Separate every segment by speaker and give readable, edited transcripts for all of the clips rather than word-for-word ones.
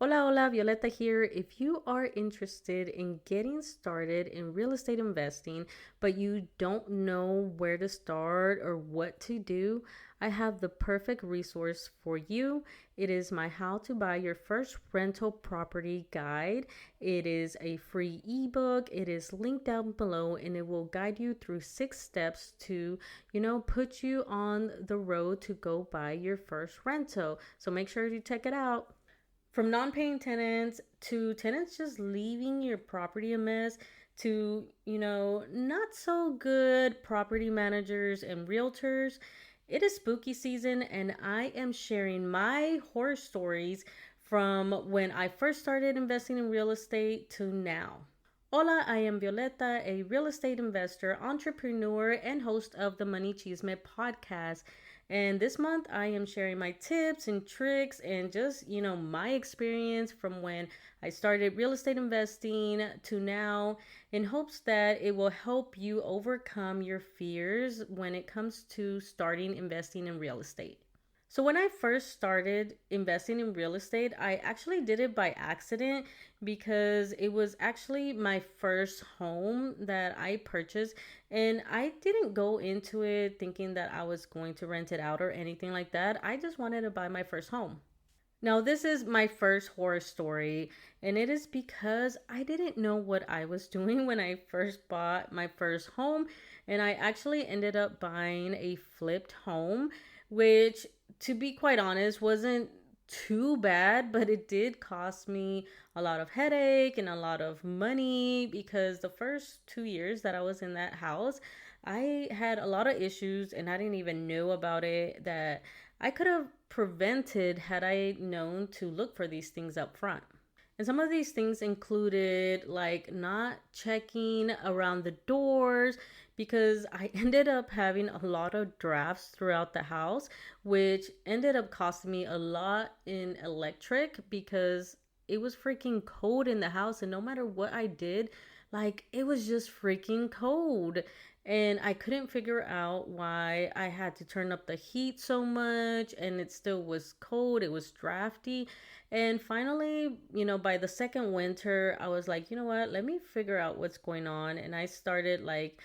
Speaker 1: Hola, hola, Violeta here. If you are interested in getting started in real estate investing, but you don't know where to start or what to do, I have the perfect resource for you. It is my How to Buy Your First Rental Property Guide. It is a free ebook. It is linked down below and it will guide you through 6 steps to, put you on the road to go buy your first rental. So make sure you check it out. From non-paying tenants to tenants just leaving your property a mess to, not so good property managers and realtors. It is spooky season and I am sharing my horror stories from when I first started investing in real estate to now. Hola, I am Violeta, a real estate investor, entrepreneur, and host of the Money Chisme podcast. And this month, I am sharing my tips and tricks and just, my experience from when I started real estate investing to now in hopes that it will help you overcome your fears when it comes to starting investing in real estate. So when I first started investing in real estate, I actually did it by accident because it was actually my first home that I purchased and I didn't go into it thinking that I was going to rent it out or anything like that. I just wanted to buy my first home. Now, this is my first horror story, and it is because I didn't know what I was doing when I first bought my first home, and I actually ended up buying a flipped home, which, to be quite honest, wasn't too bad, but it did cost me a lot of headache and a lot of money because the first 2 years that I was in that house, I had a lot of issues and I didn't even know about it that I could have prevented had I known to look for these things up front. And some of these things included like not checking around the doors because I ended up having a lot of drafts throughout the house, which ended up costing me a lot in electric because it was freaking cold in the house. And no matter what I did, like it was just freaking cold. And I couldn't figure out why I had to turn up the heat so much and it still was cold. It was drafty. And finally, by the second winter, I was like, you know what? Let me figure out what's going on. And I started like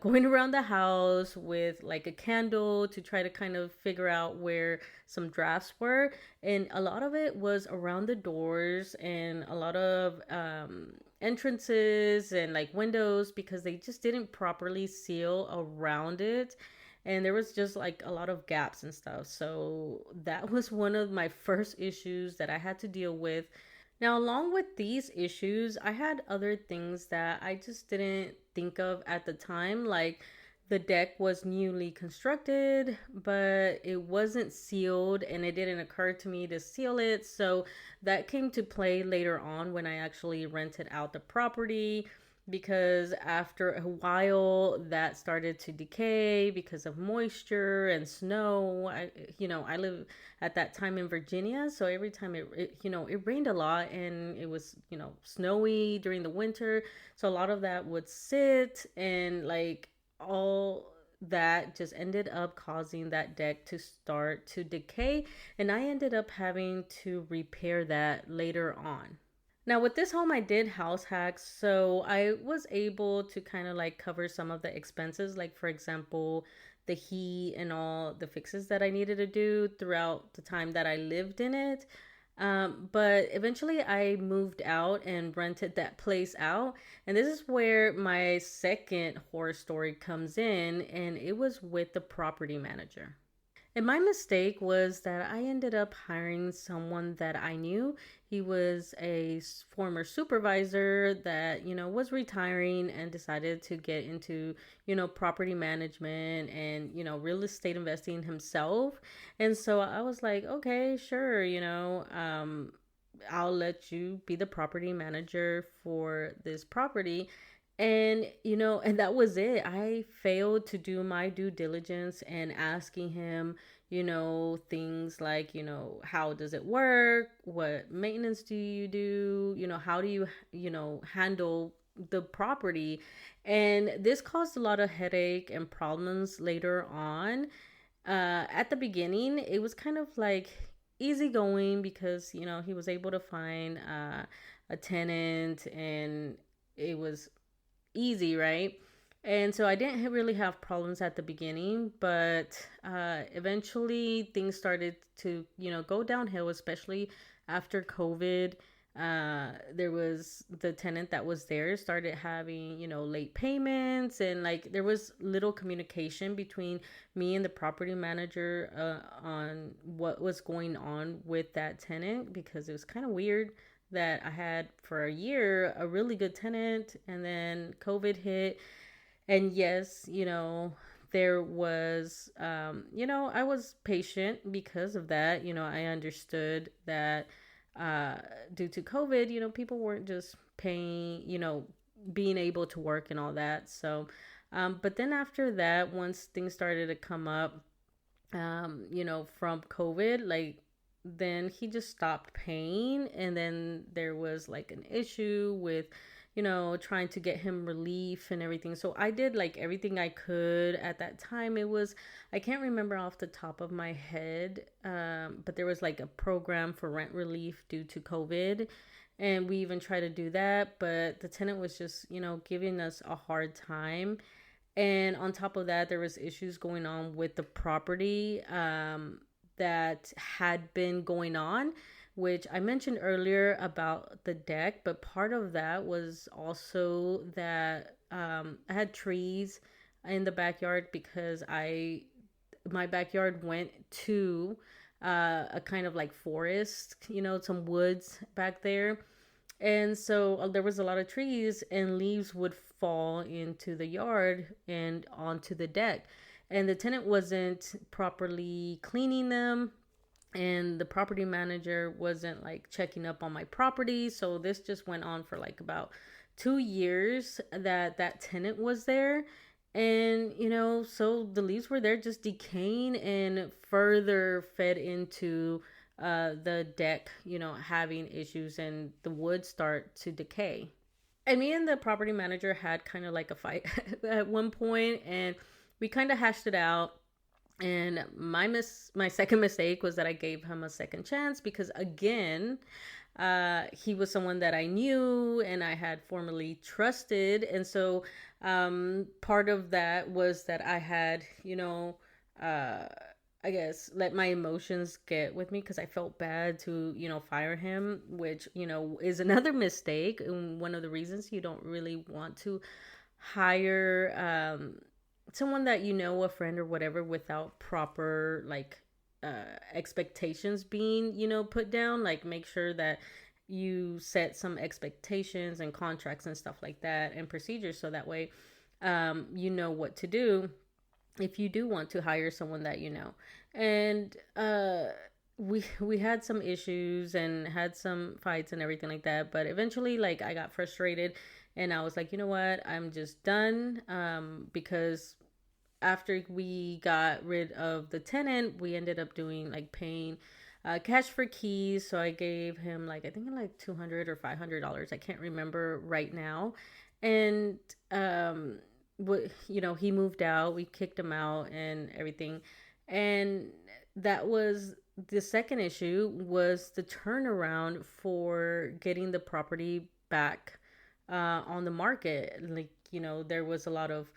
Speaker 1: going around the house with like a candle to try to kind of figure out where some drafts were. And a lot of it was around the doors and a lot of entrances and like windows because they just didn't properly seal around it and there was just like a lot of gaps and stuff. So that was one of my first issues that I had to deal with. Now, along with these issues, I had other things that I just didn't think of at the time. Like the deck was newly constructed, but it wasn't sealed and it didn't occur to me to seal it. So that came to play later on when I actually rented out the property because after a while that started to decay because of moisture and snow. I live at that time in Virginia, so every time it rained a lot and it was snowy during the winter, so a lot of that would sit and like all that just ended up causing that deck to start to decay, and I ended up having to repair that later on. Now, with this home, I did house hacks. So I was able to kind of like cover some of the expenses, like, for example, the heat and all the fixes that I needed to do throughout the time that I lived in it. But eventually I moved out and rented that place out. And this is where my second horror story comes in, and it was with the property manager. And my mistake was that I ended up hiring someone that I knew. He was a former supervisor that, was retiring and decided to get into, property management and, real estate investing himself. And so I was like, okay, sure, I'll let you be the property manager for this property. And that was it. I failed to do my due diligence and asking him, things like, how does it work? What maintenance do you do? How do you, handle the property? And this caused a lot of headache and problems later on. At the beginning, it was kind of like easygoing because, he was able to find a tenant, and it was easy, right? And so I didn't really have problems at the beginning, but eventually things started to, go downhill, especially after COVID. There was the tenant that was there started having, late payments, and like there was little communication between me and the property manager on what was going on with that tenant, because it was kind of weird that I had for a year a really good tenant, and then COVID hit. And yes, there was, I was patient because of that. I understood that uh, due to COVID, people weren't just paying, being able to work and all that. So, but then after that, once things started to come up, from COVID, like, then he just stopped paying. And then there was like an issue with, trying to get him relief and everything. So I did like everything I could at that time. It was, I can't remember off the top of my head, but there was like a program for rent relief due to COVID. And we even tried to do that, but the tenant was just, giving us a hard time. And on top of that, there was issues going on with the property that had been going on, which I mentioned earlier about the deck. But part of that was also that I had trees in the backyard, because my backyard went to a kind of like forest, some woods back there. And so there was a lot of trees, and leaves would fall into the yard and onto the deck. And the tenant wasn't properly cleaning them, and the property manager wasn't like checking up on my property. So this just went on for like about 2 years that tenant was there. And so the leaves were there just decaying, and further fed into the deck, having issues, and the wood start to decay. And me and the property manager had kind of like a fight at one point, and we kind of hashed it out. And my second mistake was that I gave him a second chance, because again, he was someone that I knew and I had formerly trusted. And so part of that was that I had, I guess, let my emotions get with me, because I felt bad to, fire him, which, is another mistake. And one of the reasons you don't really want to hire someone that, a friend or whatever, without proper like expectations being, put down. Like, make sure that you set some expectations and contracts and stuff like that, and procedures, so that way you know what to do if you do want to hire someone that. And we had some issues and had some fights and everything like that, but eventually, like, I got frustrated, and I was like, you know what, I'm just done. Because after we got rid of the tenant, we ended up doing like paying cash for keys. So I gave him like, I think like $200 or $500. I can't remember right now. And he moved out. We kicked him out and everything. And that was the second issue, was the turnaround for getting the property back on the market. Like, there was a lot of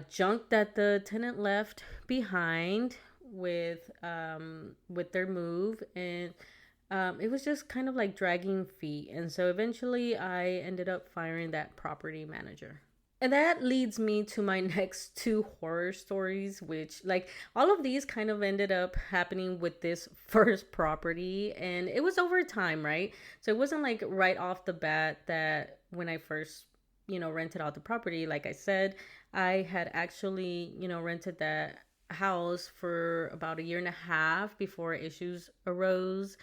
Speaker 1: junk that the tenant left behind with their move, and it was just kind of like dragging feet. And so eventually I ended up firing that property manager. And that leads me to my next two horror stories, which, like, all of these kind of ended up happening with this first property. And it was over time, right? So it wasn't like right off the bat that when I first, rented out the property. Like I said, I had actually, rented that house for about a year and a half before issues arose.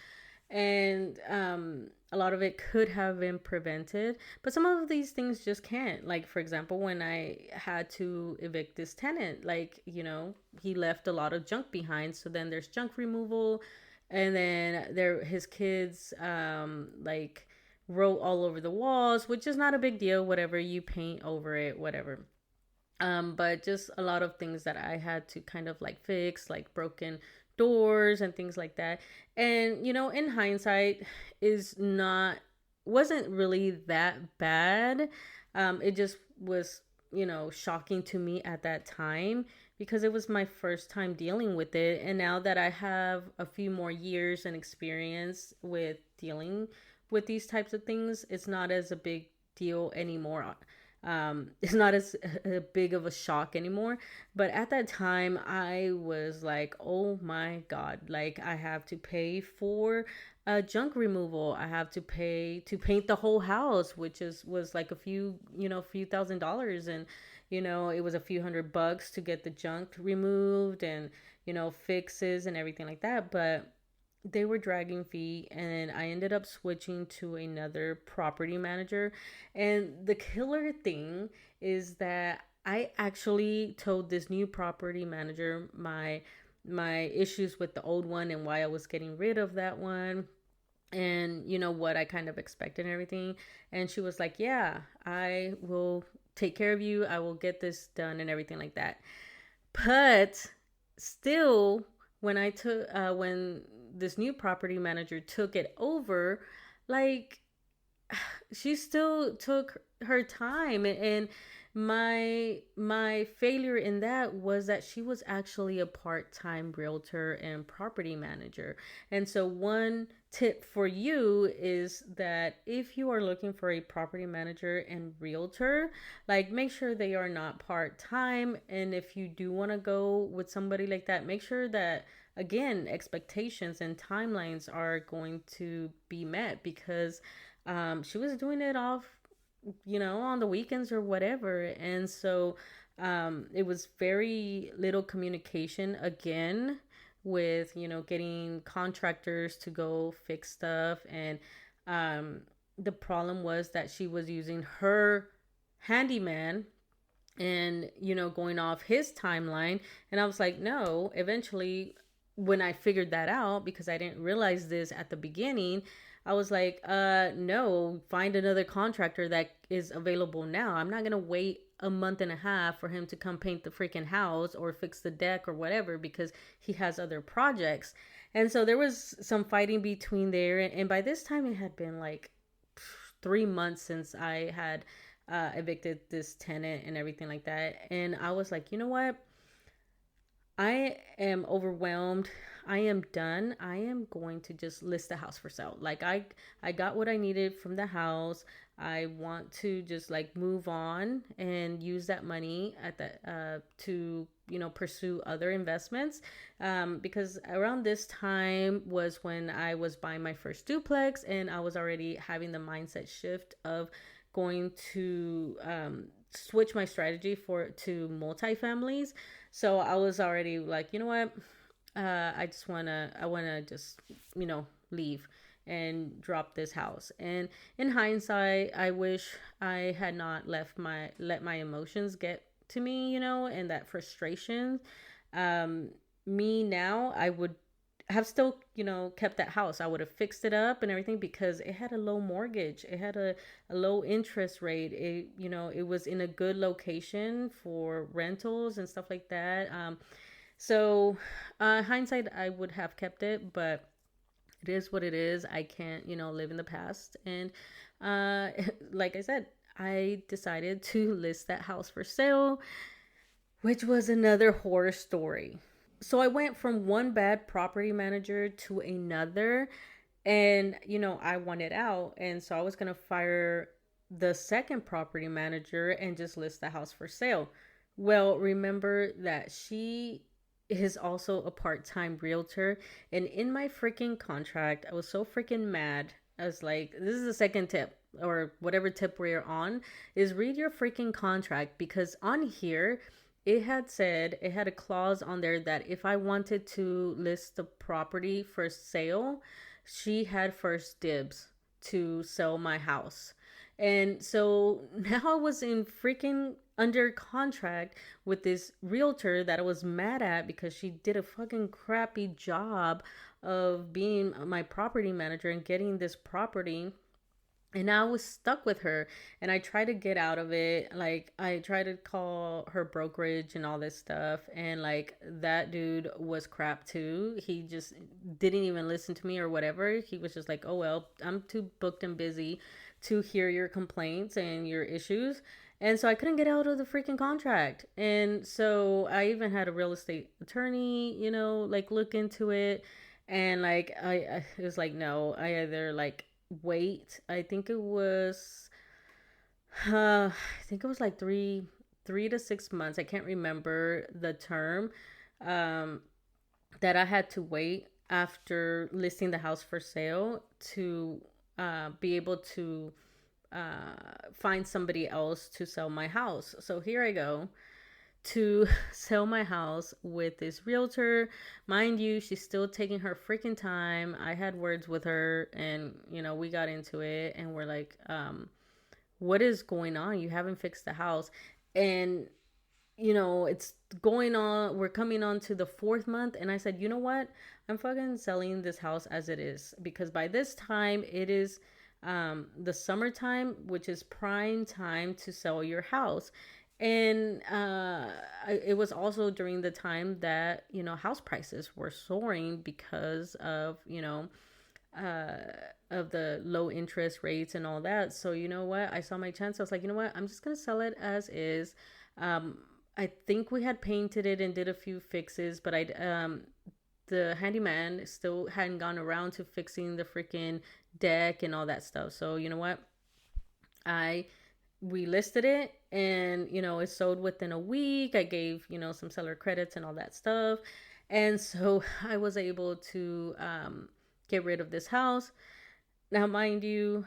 Speaker 1: And a lot of it could have been prevented, but some of these things just can't. Like, for example, when I had to evict this tenant, like, he left a lot of junk behind. So then there's junk removal, and then his kids like wrote all over the walls, which is not a big deal. Whatever, you paint over it, whatever. But just a lot of things that I had to kind of like fix, like broken doors and things like that. And in hindsight, is not wasn't really that bad. It just was, shocking to me at that time because it was my first time dealing with it. And now that I have a few more years and experience with dealing with these types of things, it's not as a big deal anymore. It's not as big of a shock anymore. But at that time, I was like, oh my God, like I have to pay for junk removal. I have to pay to paint the whole house, which was like a few $1,000s. And, it was a few $100 to get the junk removed and, fixes and everything like that. But they were dragging feet, and I ended up switching to another property manager. And the killer thing is that I actually told this new property manager my issues with the old one and why I was getting rid of that one, and what I kind of expected and everything. And she was like, yeah, I will take care of you, I will get this done and everything like that. But still, when this new property manager took it over, like, she still took her time. And my failure in that was that she was actually a part-time realtor and property manager. And so one tip for you is that if you are looking for a property manager and realtor, like, make sure they are not part-time. And if you do want to go with somebody like that, make sure that, again, expectations and timelines are going to be met, because she was doing it off, on the weekends or whatever. And so it was very little communication, again, with, getting contractors to go fix stuff. And the problem was that she was using her handyman and, going off his timeline. And I was like, no. Eventually, when I figured that out, because I didn't realize this at the beginning, I was like, no, find another contractor that is available now. I'm not going to wait a month and a half for him to come paint the freaking house or fix the deck or whatever, because he has other projects. And so there was some fighting between there. And by this time, it had been like 3 months since I had evicted this tenant and everything like that. And I was like, you know what? I am overwhelmed. I am done. I am going to just list the house for sale. Like, I got what I needed from the house. I want to just like move on and use that money at the to pursue other investments. Because around this time was when I was buying my first duplex, and I was already having the mindset shift of going to switch my strategy to multifamilies. So I was already like, you know what? I want to just, leave and drop this house. And in hindsight, I wish I had not let my emotions get to me, and that frustration. Me now, I would have still, kept that house. I would have fixed it up and everything, because it had a low mortgage. It had a low interest rate. It was in a good location for rentals and stuff like that. So hindsight, I would have kept it, but it is what it is. I can't, live in the past. And like I said, I decided to list that house for sale, which was another horror story. So I went from one bad property manager to another, and I wanted out. And so I was going to fire the second property manager and just list the house for sale. Well, remember that she is also a part-time realtor, and in my freaking contract, I was so freaking mad. I was like, this is the second tip, or whatever tip we're on, is read your freaking contract, because on here it had a clause on there that if I wanted to list the property for sale, she had first dibs to sell my house. And so now I was in freaking under contract with this realtor that I was mad at because she did a fucking crappy job of being my property manager and getting this property And I was stuck with her, and I tried to get out of it. Like, I tried to call her brokerage and all this stuff, and like that dude was crap too. He just didn't even listen to me or whatever. He was just like, "Oh well, I'm too booked and busy to hear your complaints and your issues." And so I couldn't get out of the freaking contract. And so I even had a real estate attorney, like look into it. And like I it was like, no, I either like wait. I think it was like 3 to 6 months. I can't remember the term, um, that I had to wait after listing the house for sale to be able to find somebody else to sell my house. So here I go to sell my house with this realtor. Mind you, she's still taking her freaking time. I had words with her, and we got into it, and we're like, what is going on? You haven't fixed the house. And it's going on, we're coming on to the 4th month, and I said, you know what? I'm fucking selling this house as it is, because by this time it is the summertime, which is prime time to sell your house. And it was also during the time that house prices were soaring because uh, of the low interest rates and all that. So you know what? I saw my chance. I was like, you know what? I'm just gonna sell it as is. Um, I think we had painted it and did a few fixes, but the handyman still hadn't gone around to fixing the freaking deck and all that stuff. So you know what? I we listed it, and it sold within a week. I gave some seller credits and all that stuff, and so I was able to get rid of this house. Now, mind you,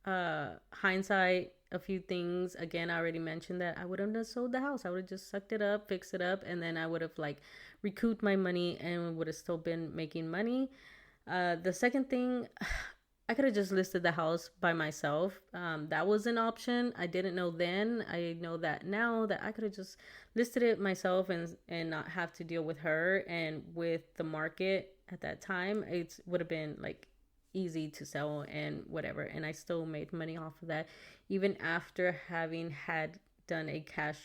Speaker 1: hindsight, a few things. Again, I already mentioned that I wouldn't have sold the house. I would have just sucked it up, fixed it up, and then I would have like recouped my money and would have still been making money. The second thing, I could have just listed the house by myself. That was an option. I didn't know then. I know that now, that I could have just listed it myself and not have to deal with her. And with the market at that time, it would have been like easy to sell and whatever. And I still made money off of that, even after having had done a cash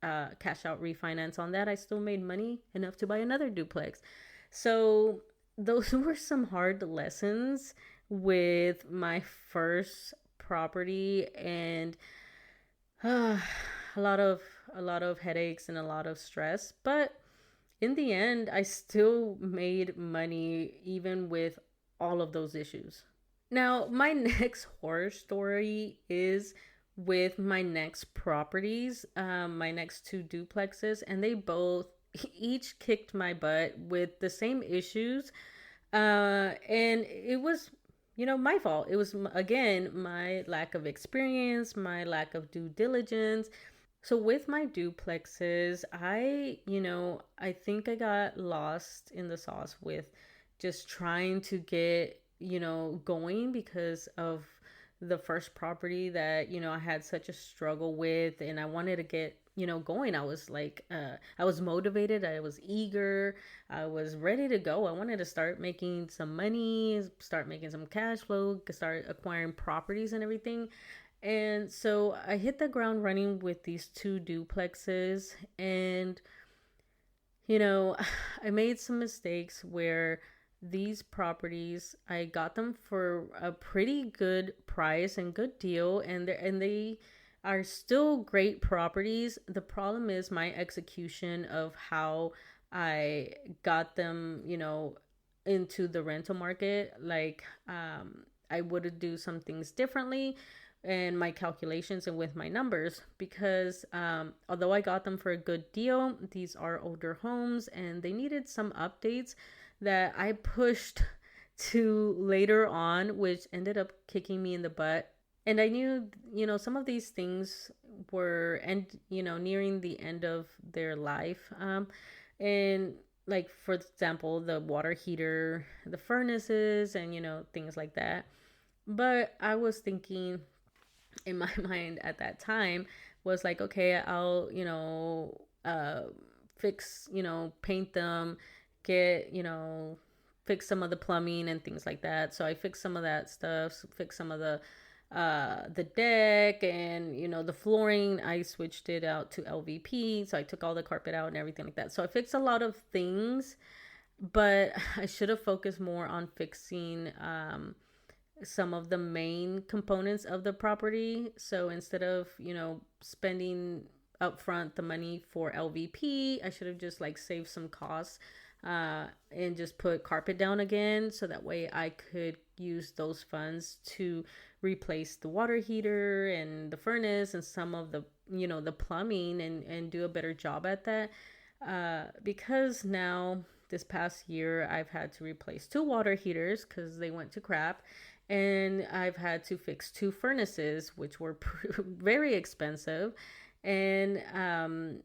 Speaker 1: out refinance on that. I still made money enough to buy another duplex. So those were some hard lessons with my first property, and uh, a lot of headaches and a lot of stress. But in the end, I still made money even with all of those issues. Now, my next horror story is with my next properties, my next two duplexes, and they both each kicked my butt with the same issues. And it was, my fault. It was, again, my lack of experience, my lack of due diligence. So with my duplexes, I think I got lost in the sauce with just trying to get, going because of the first property that, I had such a struggle with, and I wanted to get, going. I was like, I was motivated, I was eager, I was ready to go. I wanted to start making some money, start making some cash flow, start acquiring properties and everything. And so I hit the ground running with these two duplexes. And, I made some mistakes where these properties, I got them for a pretty good price and good deal. And they are still great properties. The problem is my execution of how I got them, into the rental market. Like, I would do some things differently and my calculations and with my numbers, because although I got them for a good deal, these are older homes and they needed some updates that I pushed to later on, which ended up kicking me in the butt. And I knew, some of these things were nearing the end of their life. And like, for example, the water heater, the furnaces, and things like that. But I was thinking, in my mind at that time, was like, okay, I'll fix, paint them, get, fix some of the plumbing and things like that. So I fixed some of that stuff, fix some of the the deck, and the flooring, I switched it out to LVP, so I took all the carpet out and everything like that. So I fixed a lot of things, but I should have focused more on fixing some of the main components of the property. So instead of spending upfront the money for LVP, I should have just like saved some costs and just put carpet down again, so that way I could use those funds to replace the water heater and the furnace and some of the the plumbing, and do a better job at that, because now this past year I've had to replace 2 water heaters because they went to crap, and I've had to fix 2 furnaces, which were very expensive, and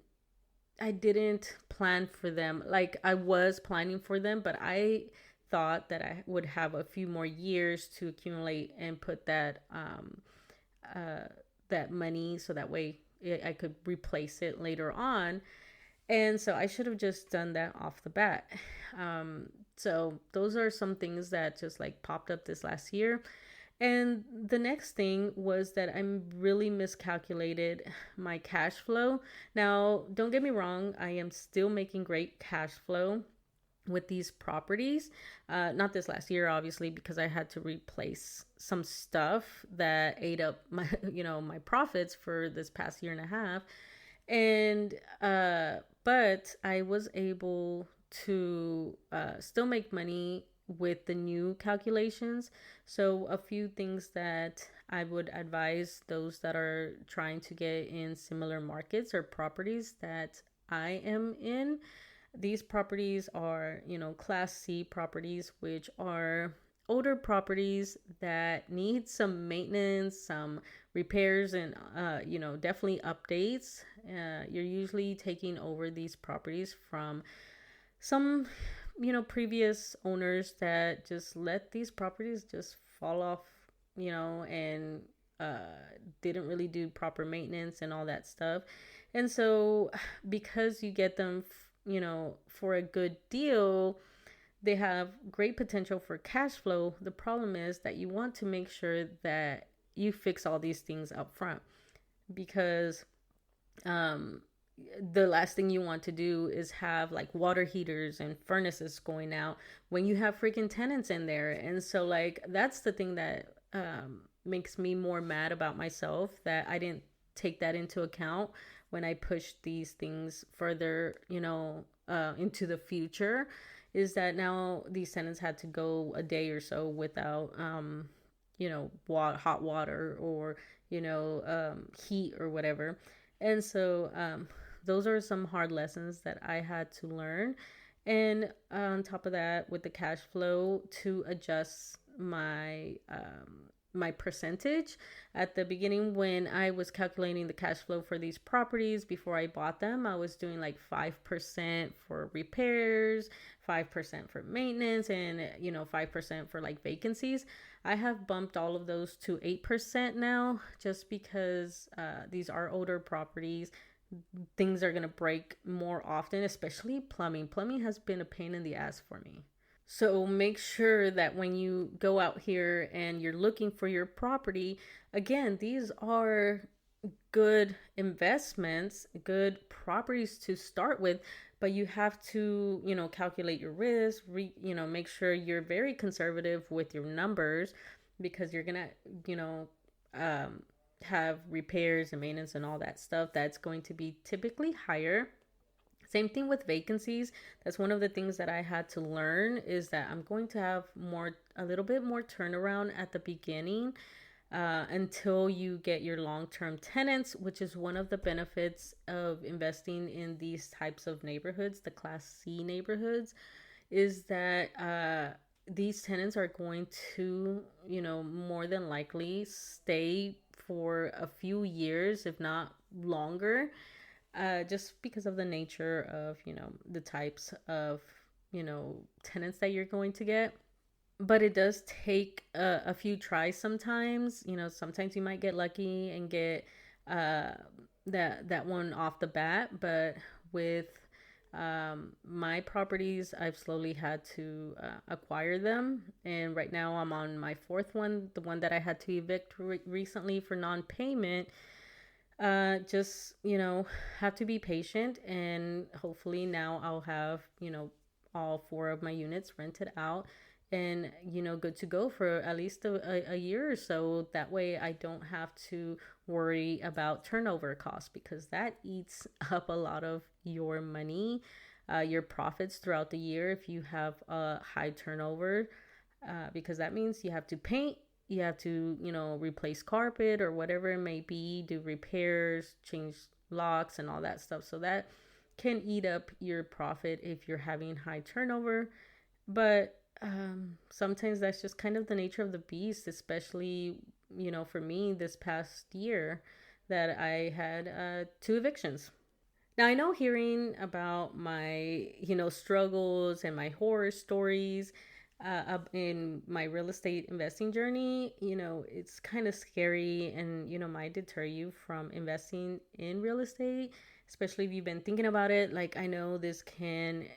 Speaker 1: I didn't plan for them. Like, I was planning for them, but I thought that I would have a few more years to accumulate and put that money, so that way I could replace it later on. And so I should have just done that off the bat. So those are some things that just like popped up this last year. And the next thing was that I really miscalculated my cash flow. Now, don't get me wrong, I am still making great cash flow with these properties. Not this last year, obviously, because I had to replace some stuff that ate up my, my profits for this past year and a half. And, but I was able to still make money with the new calculations. So a few things that I would advise those that are trying to get in similar markets or properties that I am in. These properties are, Class C properties, which are older properties that need some maintenance, some repairs, and, definitely updates. You're usually taking over these properties from some previous owners that just let these properties just fall off, and didn't really do proper maintenance and all that stuff. And so because you get them for a good deal, they have great potential for cash flow. The problem is that you want to make sure that you fix all these things up front, because the last thing you want to do is have like water heaters and furnaces going out when you have freaking tenants in there. And so like that's the thing that makes me more mad about myself, that I didn't take that into account when I pushed these things further into the future, is that now these tenants had to go a day or so without hot water or heat or whatever. And so those are some hard lessons that I had to learn. And on top of that, with the cash flow, to adjust my percentage. At the beginning, when I was calculating the cash flow for these properties before I bought them, I was doing like 5% for repairs, 5% for maintenance, and 5% for like vacancies. I have bumped all of those to 8% now, just because these are older properties. Things are going to break more often, especially plumbing. Plumbing has been a pain in the ass for me. So make sure that when you go out here and you're looking for your property, again, these are good investments, good properties to start with, but you have to, calculate your risk, make sure you're very conservative with your numbers, because you're going to, have repairs and maintenance and all that stuff that's going to be typically higher. Same thing with vacancies. That's one of the things that I had to learn, is that I'm going to have a little bit more turnaround at the beginning, until you get your long-term tenants, which is one of the benefits of investing in these types of neighborhoods, the Class C neighborhoods, is that these tenants are going to, more than likely stay for a few years, if not longer. Just because of the nature of, the types of, tenants that you're going to get. But it does take a few tries sometimes. Sometimes you might get lucky and get that one off the bat. But with My properties, I've slowly had to acquire them. And right now I'm on my fourth one, the one that I had to evict recently for non-payment. Just, have to be patient, and hopefully now I'll have, all four of my units rented out and, good to go for at least a year or so. That way I don't have to worry about turnover costs, because that eats up a lot of your money, your profits throughout the year if you have a high turnover, because that means you have to paint, you have to, replace carpet or whatever it may be, do repairs, change locks and all that stuff. So that can eat up your profit if you're having high turnover. But sometimes that's just kind of the nature of the beast, especially, for me this past year that I had 2 evictions. Now, I know hearing about my, struggles and my horror stories in my real estate investing journey, it's kind of scary and, might deter you from investing in real estate, especially if you've been thinking about it. Like, I know this can,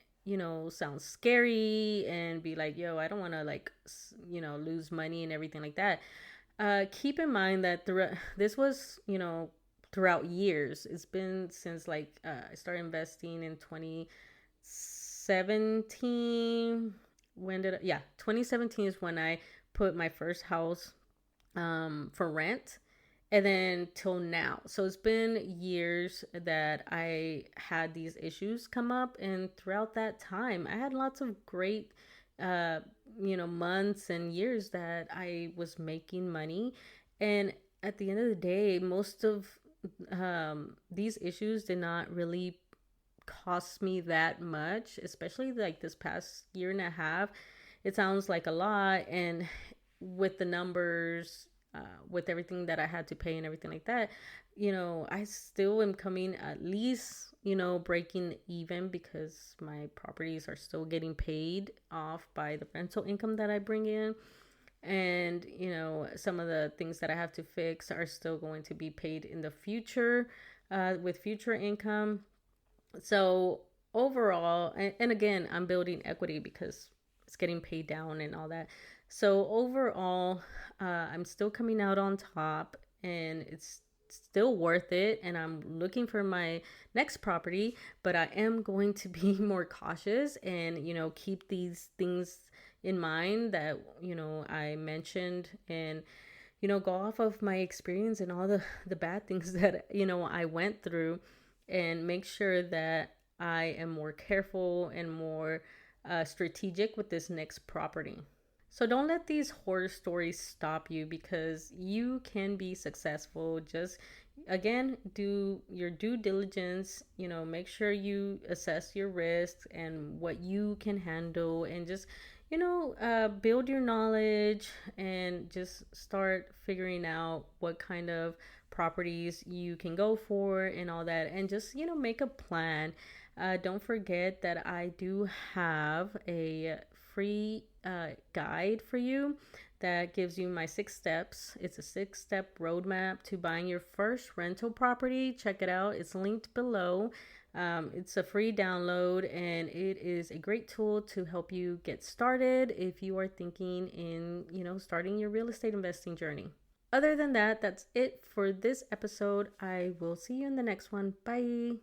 Speaker 1: sound scary and be like, yo, I don't want to, like, lose money and everything like that. Keep in mind that this was, throughout years. It's been since, like, I started investing in 2017. 2017 is when I put my first house for rent, and then till now. So it's been years that I had these issues come up, and throughout that time I had lots of great months and years that I was making money. And at the end of the day, most of these issues did not really cost me that much, especially like this past year and a half. It sounds like a lot, and with the numbers, with everything that I had to pay and everything like that, I still am coming at least, breaking even, because my properties are still getting paid off by the rental income that I bring in. And, some of the things that I have to fix are still going to be paid in the future, with future income. So overall, and again, I'm building equity because it's getting paid down and all that. So overall, I'm still coming out on top, and it's still worth it. And I'm looking for my next property, but I am going to be more cautious and, keep these things in mind that, I mentioned, and, go off of my experience and all the bad things that, I went through, and make sure that I am more careful and more strategic with this next property. So don't let these horror stories stop you, because you can be successful. Just, again, do your due diligence, make sure you assess your risks and what you can handle, and just, build your knowledge, and just start figuring out what kind of properties you can go for and all that, and just, make a plan. Don't forget that I do have a free guide for you that gives you my 6 steps. It's a 6-step roadmap to buying your first rental property. Check it out. It's linked below. It's a free download, and it is a great tool to help you get started if you are thinking in, starting your real estate investing journey. Other than that, that's it for this episode. I will see you in the next one. Bye.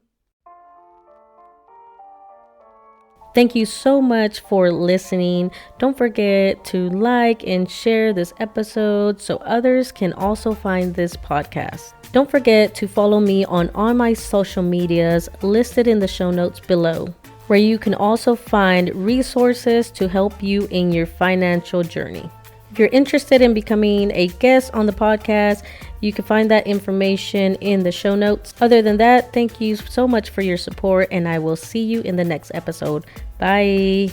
Speaker 1: Thank you so much for listening. Don't forget to like and share this episode so others can also find this podcast. Don't forget to follow me on all my social medias listed in the show notes below, where you can also find resources to help you in your financial journey. If you're interested in becoming a guest on the podcast, you can find that information in the show notes. Other than that, thank you so much for your support, and I will see you in the next episode. Bye.